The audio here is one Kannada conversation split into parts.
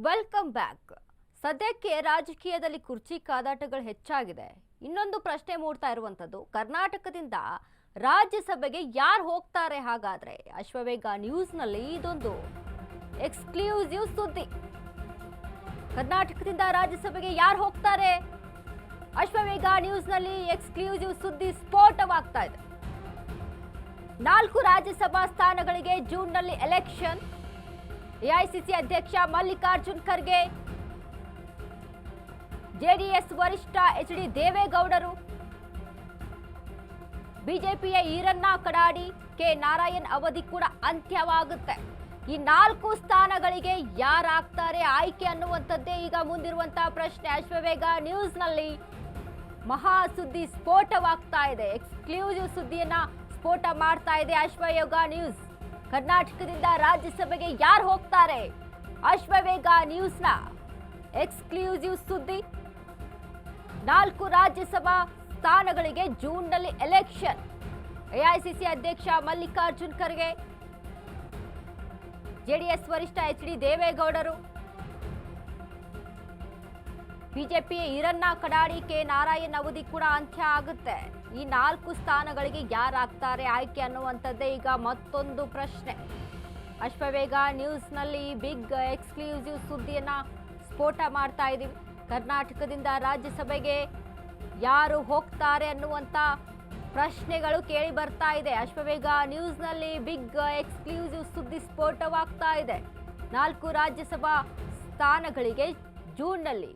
Welcome back. ಸದ್ಯಕ್ಕೆ ರಾಜಕೀಯದಲ್ಲಿ ಕುರ್ಚಿ ಕಾದಾಟಗಳು ಹೆಚ್ಚಾಗಿದೆ. ಇನ್ನೊಂದು ಪ್ರಶ್ನೆ ಮೂಡ್ತಾ ಇರುವಂತದ್ದು, ಕರ್ನಾಟಕದಿಂದ ರಾಜ್ಯಸಭೆಗೆ ಯಾರು ಹೋಗ್ತಾರೆ? ಹಾಗಾದ್ರೆ ಅಶ್ವವೇಗ ನ್ಯೂಸ್ನಲ್ಲಿ ಇದೊಂದು ಎಕ್ಸ್ಕ್ಲೂಸಿವ್ ಸುದ್ದಿ. ಕರ್ನಾಟಕದಿಂದ ರಾಜ್ಯಸಭೆಗೆ ಯಾರು ಹೋಗ್ತಾರೆ? ಅಶ್ವವೇಗ ನ್ಯೂಸ್ನಲ್ಲಿ ಎಕ್ಸ್ಕ್ಲೂಸಿವ್ ಸುದ್ದಿ ಸ್ಫೋಟವಾಗ್ತಾ ಇದೆ. 4 ರಾಜ್ಯಸಭಾ ಸ್ಥಾನಗಳಿಗೆ ಜೂನ್ನಲ್ಲಿ ಎಲೆಕ್ಷನ್. ಎಐಸಿಸಿ ಅಧ್ಯಕ್ಷ ಮಲ್ಲಿಕಾರ್ಜುನ್ ಖರ್ಗೆ, ಜೆಡಿಎಸ್ ವರಿಷ್ಠ ಎಚ್.ಡಿ. ದೇವೇಗೌಡರು, ಬಿಜೆಪಿಯ ಈರಣ್ಣ ಕಡಾಡಿ, ಕೆ. ನಾರಾಯಣ್ ಅವಧಿ ಕೂಡ ಅಂತ್ಯವಾಗುತ್ತೆ. ಈ 4 ಸ್ಥಾನಗಳಿಗೆ ಯಾರಾಗ್ತಾರೆ ಆಯ್ಕೆ ಅನ್ನುವಂಥದ್ದೇ ಈಗ ಮುಂದಿರುವಂತಹ ಪ್ರಶ್ನೆ. ಅಶ್ವವೇಗ ನ್ಯೂಸ್ನಲ್ಲಿ ಮಹಾ ಸುದ್ದಿ ಸ್ಫೋಟವಾಗ್ತಾ ಇದೆ. ಎಕ್ಸ್ಕ್ಲೂಸಿವ್ ಸುದ್ದಿಯನ್ನ ಸ್ಫೋಟ ಮಾಡ್ತಾ ಇದೆ ಅಶ್ವವೇಗ ನ್ಯೂಸ್. ಕರ್ನಾಟಕದಿಂದ ರಾಜ್ಯಸಭೆಗೆ ಯಾರು ಹೋಗ್ತಾರೆ? ಅಶ್ವವೇಗ ನ್ಯೂಸ್ನ ಎಕ್ಸ್ಕ್ಲೂಸಿವ್ ಸುದ್ದಿ. 4 ರಾಜ್ಯಸಭಾ ಸ್ಥಾನಗಳಿಗೆ ಜೂನ್ನಲ್ಲಿ ಎಲೆಕ್ಷನ್. ಎಐಸಿಸಿ ಅಧ್ಯಕ್ಷ ಮಲ್ಲಿಕಾರ್ಜುನ್ ಖರ್ಗೆ, ಜೆಡಿಎಸ್ ವರಿಷ್ಠ ಎಚ್.ಡಿ. ದೇವೇಗೌಡರು, ಬಿಜೆಪಿಯ ಈರಣ್ಣ ಕಡಾಡಿ, ಕೆ. ನಾರಾಯಣ್ ಅವಧಿ ಕೂಡ ಅಂತ್ಯ ಆಗುತ್ತೆ. ಈ 4 ಸ್ಥಾನಗಳಿಗೆ ಯಾರಾಗ್ತಾರೆ ಆಯ್ಕೆ ಅನ್ನುವಂಥದ್ದೇ ಈಗ ಮತ್ತೊಂದು ಪ್ರಶ್ನೆ. ಅಶ್ವವೇಗ ನ್ಯೂಸ್ನಲ್ಲಿ ಬಿಗ್ ಎಕ್ಸ್ಕ್ಲೂಸಿವ್ ಸುದ್ದಿಯನ್ನ ಸ್ಫೋಟ ಮಾಡ್ತಾ ಇದ್ದೀವಿ. ಕರ್ನಾಟಕದಿಂದ ರಾಜ್ಯಸಭೆಗೆ ಯಾರು ಹೋಗ್ತಾರೆ ಅನ್ನುವಂಥ ಪ್ರಶ್ನೆಗಳು ಕೇಳಿ ಬರ್ತಾ ಇದೆ. ಅಶ್ವವೇಗ ನ್ಯೂಸ್ನಲ್ಲಿ ಬಿಗ್ ಎಕ್ಸ್ಕ್ಲೂಸಿವ್ ಸುದ್ದಿ ಸ್ಫೋಟವಾಗ್ತಾ ಇದೆ. 4 ರಾಜ್ಯಸಭಾ ಸ್ಥಾನಗಳಿಗೆ ಜೂನ್ನಲ್ಲಿ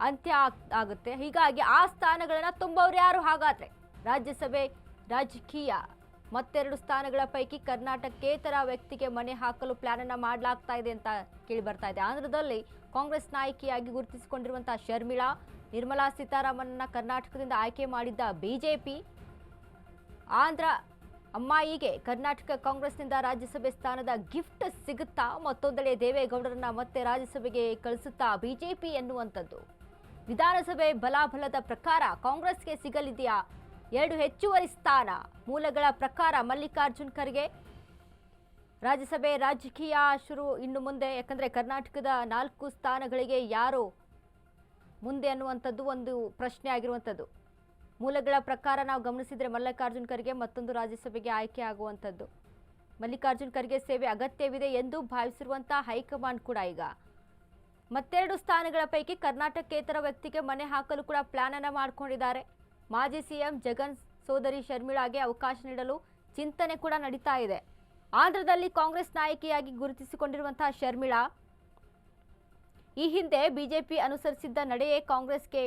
ಅಂತ್ಯ ಆಗುತ್ತೆ. ಹೀಗಾಗಿ ಆ ಸ್ಥಾನಗಳನ್ನ ತುಂಬವ್ರು ಯಾರು? ಹಾಗಾದ್ರೆ ರಾಜ್ಯಸಭೆ ರಾಜಕೀಯ ಮತ್ತೆರಡು ಸ್ಥಾನಗಳ ಪೈಕಿ ಕರ್ನಾಟಕೇತರ ವ್ಯಕ್ತಿಗೆ ಮನೆ ಹಾಕಲು ಪ್ಲಾನ್ ಅನ್ನ ಮಾಡಲಾಗ್ತಾ ಇದೆ ಅಂತ ಕೇಳಿ ಬರ್ತಾ ಇದೆ. ಆಂಧ್ರದಲ್ಲಿ ಕಾಂಗ್ರೆಸ್ ನಾಯಕಿಯಾಗಿ ಗುರುತಿಸಿಕೊಂಡಿರುವಂತಹ ಶರ್ಮಿಳಾ, ನಿರ್ಮಲಾ ಸೀತಾರಾಮನ್ನ ಕರ್ನಾಟಕದಿಂದ ಆಯ್ಕೆ ಮಾಡಿದ್ದ ಬಿಜೆಪಿ, ಆಂಧ್ರ ಅಮ್ಮಾಯಿಗೆ ಕರ್ನಾಟಕ ಕಾಂಗ್ರೆಸ್ನಿಂದ ರಾಜ್ಯಸಭೆ ಸ್ಥಾನದ ಗಿಫ್ಟ್ ಸಿಗುತ್ತಾ? ಮತ್ತೊಂದೆಡೆ ದೇವೇಗೌಡರನ್ನ ಮತ್ತೆ ರಾಜ್ಯಸಭೆಗೆ ಕಳಿಸುತ್ತಾ ಬಿಜೆಪಿ ಎನ್ನುವಂಥದ್ದು. ವಿಧಾನಸಭೆ ಬಲಾಬಲದ ಪ್ರಕಾರ ಕಾಂಗ್ರೆಸ್ಗೆ ಸಿಗಲಿದೆಯಾ 2 ಹೆಚ್ಚುವರಿ ಸ್ಥಾನ? ಮೂಲಗಳ ಪ್ರಕಾರ ಮಲ್ಲಿಕಾರ್ಜುನ್ ಖರ್ಗೆ ರಾಜ್ಯಸಭೆ ರಾಜಕೀಯ ಶುರು ಇನ್ನು ಮುಂದೆ. ಯಾಕಂದ್ರೆ ಕರ್ನಾಟಕದ 4 ಸ್ಥಾನಗಳಿಗೆ ಯಾರು ಮುಂದೆ ಅನ್ನುವಂಥದ್ದು ಒಂದು ಪ್ರಶ್ನೆ ಆಗಿರುವಂಥದ್ದು. ಮೂಲಗಳ ಪ್ರಕಾರ ನಾವು ಗಮನಿಸಿದ್ರೆ ಮಲ್ಲಿಕಾರ್ಜುನ್ ಖರ್ಗೆ ಮತ್ತೊಂದು ರಾಜ್ಯಸಭೆಗೆ ಆಯ್ಕೆ ಆಗುವಂಥದ್ದು. ಮಲ್ಲಿಕಾರ್ಜುನ್ ಖರ್ಗೆ ಸೇವೆ ಅಗತ್ಯವಿದೆ ಎಂದು ಭಾವಿಸಿರುವಂತಹ ಹೈಕಮಾಂಡ್ ಕೂಡ ಈಗ ಮತ್ತೆರಡು ಸ್ಥಾನಗಳ ಪೈಕಿ ಕರ್ನಾಟಕೇತರ ವ್ಯಕ್ತಿಗೆ ಮನೆ ಹಾಕಲು ಕೂಡ ಪ್ಲಾನ್ ಅನ್ನ ಮಾಡಿಕೊಂಡಿದ್ದಾರೆ. ಮಾಜಿ ಸಿಎಂ ಜಗನ್ ಸೋದರಿ ಶರ್ಮಿಳಾಗೆ ಅವಕಾಶ ನೀಡಲು ಚಿಂತನೆ ಕೂಡ ನಡೀತಾ ಇದೆ. ಆಂಧ್ರದಲ್ಲಿ ಕಾಂಗ್ರೆಸ್ ನಾಯಕಿಯಾಗಿ ಗುರುತಿಸಿಕೊಂಡಿರುವಂತಹ ಶರ್ಮಿಳಾ ಈ ಹಿಂದೆ ಬಿಜೆಪಿ ಅನುಸರಿಸಿದ್ದ ನಡೆಯೇ ಕಾಂಗ್ರೆಸ್ಗೆ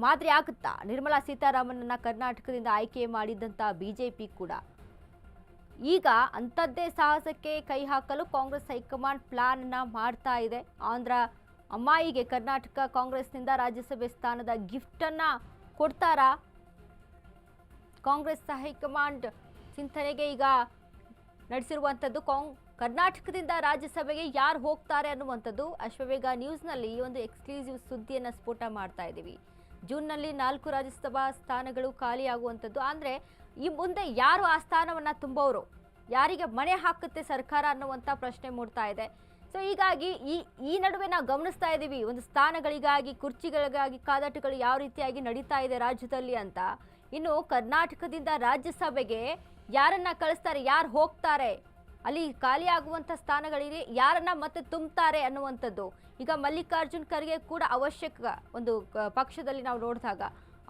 ಮಾದರಿ ಆಗುತ್ತಾ? ನಿರ್ಮಲಾ ಸೀತಾರಾಮನ್ನ ಕರ್ನಾಟಕದಿಂದ ಆಯ್ಕೆ ಮಾಡಿದ್ದಂಥ ಬಿಜೆಪಿ ಕೂಡ ಈಗ ಅಂಥದ್ದೇ ಸಾಹಸಕ್ಕೆ ಕೈ ಹಾಕಲು ಕಾಂಗ್ರೆಸ್ ಹೈಕಮಾಂಡ್ ಪ್ಲಾನ್ ಅನ್ನ ಮಾಡ್ತಾ ಇದೆ. ಆಂಧ್ರ ಅಮ್ಮಾಯಿಗೆ ಕರ್ನಾಟಕ ಕಾಂಗ್ರೆಸ್ನಿಂದ ರಾಜ್ಯಸಭೆ ಸ್ಥಾನದ ಗಿಫ್ಟ್ ಅನ್ನ ಕೊಡ್ತಾರಾ? ಕಾಂಗ್ರೆಸ್ ಹೈಕಮಾಂಡ್ ಚಿಂತನೆಗೆ ಈಗ ನಡೆಸಿರುವಂಥದ್ದು. ಕರ್ನಾಟಕದಿಂದ ರಾಜ್ಯಸಭೆಗೆ ಯಾರು ಹೋಗ್ತಾರೆ ಅನ್ನುವಂಥದ್ದು ಅಶ್ವವೇಗ ನ್ಯೂಸ್ನಲ್ಲಿ ಈ ಒಂದು ಎಕ್ಸ್ಕ್ಲೂಸಿವ್ ಸುದ್ದಿಯನ್ನು ಸ್ಫೋಟ ಮಾಡ್ತಾ ಇದ್ದೀವಿ. ಜೂನ್ನಲ್ಲಿ 4 ರಾಜ್ಯಸಭಾ ಸ್ಥಾನಗಳು ಖಾಲಿಯಾಗುವಂಥದ್ದು. ಅಂದರೆ ಈ ಮುಂದೆ ಯಾರು ಆ ಸ್ಥಾನವನ್ನು ತುಂಬೋರು, ಯಾರಿಗೆ ಮನೆ ಹಾಕುತ್ತೆ ಸರ್ಕಾರ ಅನ್ನುವಂಥ ಪ್ರಶ್ನೆ ಮೂಡ್ತಾ ಇದೆ. ಸೊ ಹೀಗಾಗಿ ಈ ನಡುವೆ ನಾವು ಗಮನಿಸ್ತಾ ಇದ್ದೀವಿ ಒಂದು ಸ್ಥಾನಗಳಿಗಾಗಿ, ಕುರ್ಚಿಗಳಿಗಾಗಿ ಕಾದಾಟಗಳು ಯಾವ ರೀತಿಯಾಗಿ ನಡೀತಾ ಇದೆ ರಾಜ್ಯದಲ್ಲಿ ಅಂತ. ಇನ್ನು ಕರ್ನಾಟಕದಿಂದ ರಾಜ್ಯಸಭೆಗೆ ಯಾರನ್ನ ಕಳಿಸ್ತಾರೆ, ಯಾರು ಹೋಗ್ತಾರೆ, ಅಲ್ಲಿ ಖಾಲಿಯಾಗುವಂಥ ಸ್ಥಾನಗಳಿಗೆ ಯಾರನ್ನ ಮತ್ತೆ ತುಂಬ್ತಾರೆ ಅನ್ನುವಂಥದ್ದು ಈಗ ಮಲ್ಲಿಕಾರ್ಜುನ್ ಖರ್ಗೆ ಕೂಡ ಅವಶ್ಯಕ. ಒಂದು ಪಕ್ಷದಲ್ಲಿ ನಾವು ನೋಡಿದಾಗ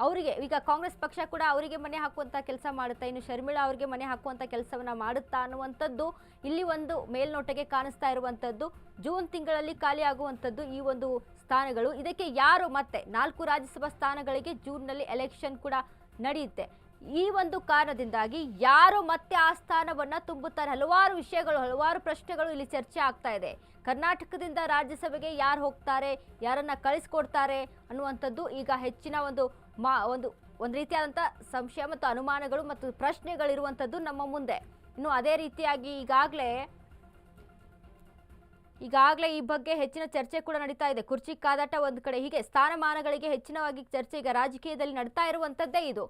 ಅವರಿಗೆ ಈಗ ಕಾಂಗ್ರೆಸ್ ಪಕ್ಷ ಕೂಡ ಅವರಿಗೆ ಮನೆ ಹಾಕುವಂಥ ಕೆಲಸ ಮಾಡುತ್ತಾ, ಇನ್ನು ಶರ್ಮಿಳಾ ಅವರಿಗೆ ಮನೆ ಹಾಕುವಂಥ ಕೆಲಸವನ್ನ ಮಾಡುತ್ತಾ ಅನ್ನುವಂಥದ್ದು ಇಲ್ಲಿ ಒಂದು ಮೇಲ್ನೋಟಕ್ಕೆ ಕಾಣಿಸ್ತಾ ಇರುವಂಥದ್ದು. ಜೂನ್ ತಿಂಗಳಲ್ಲಿ ಖಾಲಿ ಆಗುವಂಥದ್ದು ಈ ಒಂದು ಸ್ಥಾನಗಳು. ಇದಕ್ಕೆ ಯಾರು ಮತ್ತೆ 4 ರಾಜ್ಯಸಭಾ ಸ್ಥಾನಗಳಿಗೆ ಜೂನ್ನಲ್ಲಿ ಎಲೆಕ್ಷನ್ ಕೂಡ ನಡೆಯುತ್ತೆ. ಈ ಒಂದು ಕಾರಣದಿಂದಾಗಿ ಯಾರು ಮತ್ತೆ ಆ ಸ್ಥಾನವನ್ನ ತುಂಬುತ್ತಾರೆ? ಹಲವಾರು ವಿಷಯಗಳು, ಹಲವಾರು ಪ್ರಶ್ನೆಗಳು ಇಲ್ಲಿ ಚರ್ಚೆ ಆಗ್ತಾ ಇದೆ. ಕರ್ನಾಟಕದಿಂದ ರಾಜ್ಯಸಭೆಗೆ ಯಾರು ಹೋಗ್ತಾರೆ, ಯಾರನ್ನ ಕಳಿಸ್ಕೊಡ್ತಾರೆ ಅನ್ನುವಂಥದ್ದು ಈಗ ಹೆಚ್ಚಿನ ಒಂದು ರೀತಿಯಾದಂಥ ಸಂಶಯ ಮತ್ತು ಅನುಮಾನಗಳು ಮತ್ತು ಪ್ರಶ್ನೆಗಳಿರುವಂಥದ್ದು ನಮ್ಮ ಮುಂದೆ. ಇನ್ನು ಅದೇ ರೀತಿಯಾಗಿ ಈಗಾಗಲೇ ಈ ಬಗ್ಗೆ ಹೆಚ್ಚಿನ ಚರ್ಚೆ ಕೂಡ ನಡೀತಾ ಇದೆ. ಕುರ್ಚಿ ಕಾದಾಟ ಒಂದು ಕಡೆ, ಹೀಗೆ ಸ್ಥಾನಮಾನಗಳಿಗೆ ಹೆಚ್ಚಿನವಾಗಿ ಚರ್ಚೆ ಈಗ ರಾಜಕೀಯದಲ್ಲಿ ನಡೀತಾ ಇರುವಂಥದ್ದೇ ಇದು.